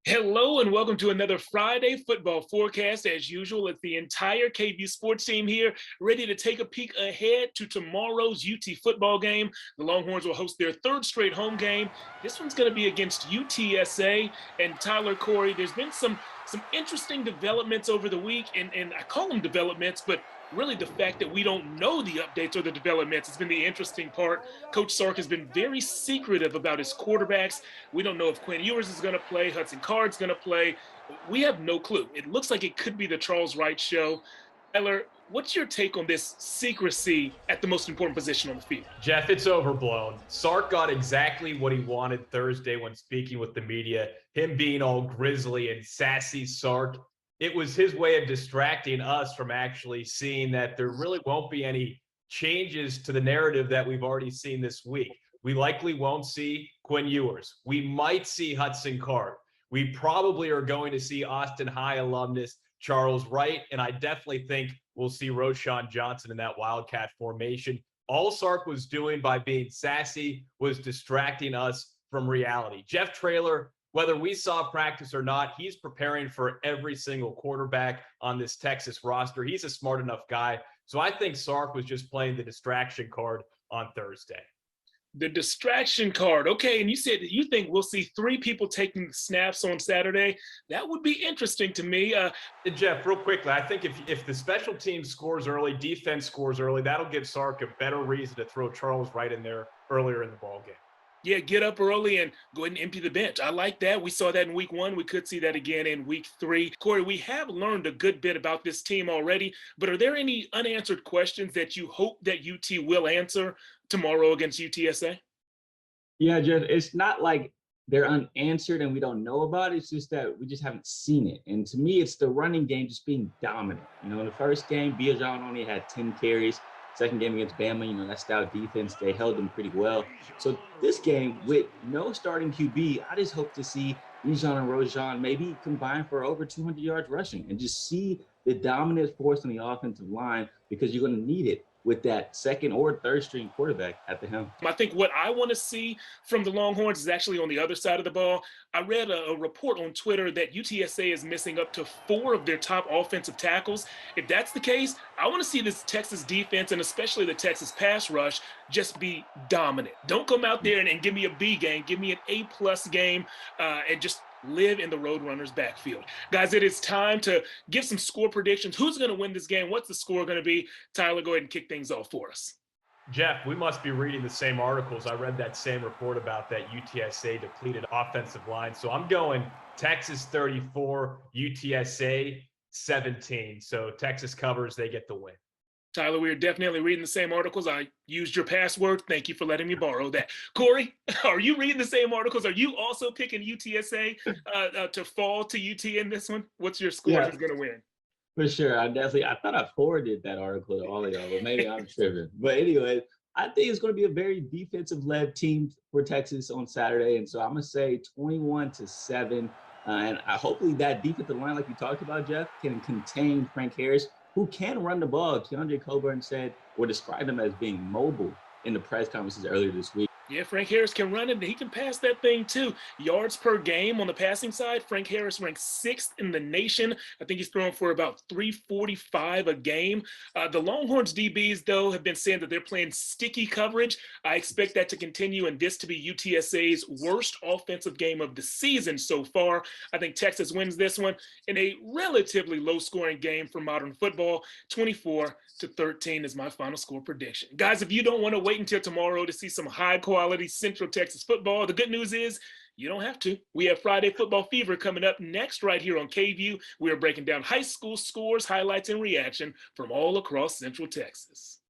Hello and welcome to another Friday football forecast. As usual, it's the entire KVUE Sports team here, ready to take a peek ahead to tomorrow's UT football game. The Longhorns will host their third straight home game. This one's going to be against UTSA. And Tyler, Corey, there's been some interesting developments over the week, and I call them developments, but really the fact that we don't know the updates or the developments has been the interesting part. Coach Sark has been very secretive about his quarterbacks. We don't know if Quinn Ewers is going to play, Hudson Card's going to play. We have no clue. It looks like it could be the Charles Wright show. Tyler, what's your take on this secrecy at the most important position on the field? Jeff, it's overblown. Sark got exactly what he wanted Thursday when speaking with the media. Him being all grizzly and sassy Sark. It was his way of distracting us from actually seeing that there really won't be any changes to the narrative that we've already seen this week. We likely won't see Quinn Ewers. We might see Hudson Card. We probably are going to see Austin High alumnus Charles Wright, and I definitely think we'll see Roschon Johnson in that Wildcat formation. All Sark was doing by being sassy was distracting us from reality. Jeff Traylor, whether we saw practice or not, he's preparing for every single quarterback on this Texas roster. He's a smart enough guy. So I think Sark was just playing the distraction card on Thursday. The distraction card. Okay, and you said that you think we'll see 3 people taking snaps on Saturday. That would be interesting to me. Jeff, real quickly, I think if the special team scores early, defense scores early, that'll give Sark a better reason to throw Charles Wright in there earlier in the ballgame. Yeah, get up early and go ahead and empty the bench. I like that. We saw that in week 1. We could see that again in week 3. Corey, we have learned a good bit about this team already, but are there any unanswered questions that you hope that UT will answer tomorrow against UTSA? Yeah, Jeff, it's not like they're unanswered and we don't know about it. It's just that we just haven't seen it. And to me, it's the running game just being dominant. In the first game, Bijan only had 10 carries. Second game against Bama, that stout defense, they held them pretty well. So this game, with no starting QB, I just hope to see Bijan and Roschon maybe combine for over 200 yards rushing and just see the dominant force on the offensive line, because you're going to need it with that second or third string quarterback at the helm. I think what I want to see from the Longhorns is actually on the other side of the ball. I read a report on Twitter that UTSA is missing up to 4 of their top offensive tackles. If that's the case, I want to see this Texas defense and especially the Texas pass rush just be dominant. Don't come out there and give me a B game. Give me an A+ game and just live in the Roadrunners backfield. Guys, it is time to give some score predictions. Who's going to win this game? What's the score going to be? Tyler, go ahead and kick things off for us. Jeff, we must be reading the same articles. I read that same report about that UTSA depleted offensive line. So I'm going Texas 34, UTSA 17. So Texas covers, they get the win. Tyler, we are definitely reading the same articles. I used your password. Thank you for letting me borrow that. Corey, are you reading the same articles? Are you also picking UTSA to fall to UT in this one? What's your score? Who's going to win? For sure. I thought I forwarded that article to all of y'all, but maybe I'm tripping. But anyway, I think it's going to be a very defensive-led team for Texas on Saturday. And so I'm going to say 21-7. And hopefully that defensive line, like you talked about, Jeff, can contain Frank Harris, who can run the ball. Keandre Coburn said or described him as being mobile in the press conferences earlier this week. Yeah, Frank Harris can run it, and he can pass that thing too. Yards per game on the passing side, Frank Harris ranks 6th in the nation. I think he's throwing for about 345 a game. The Longhorns DBs, though, have been saying that they're playing sticky coverage. I expect that to continue, and this to be UTSA's worst offensive game of the season so far. I think Texas wins this one in a relatively low-scoring game for modern football. 24-13 is my final score prediction. Guys, if you don't want to wait until tomorrow to see some high-quality Central Texas football, the good news is you don't have to. We have Friday Football Fever coming up next right here on KVUE. We are breaking down high school scores, highlights, and reaction from all across Central Texas.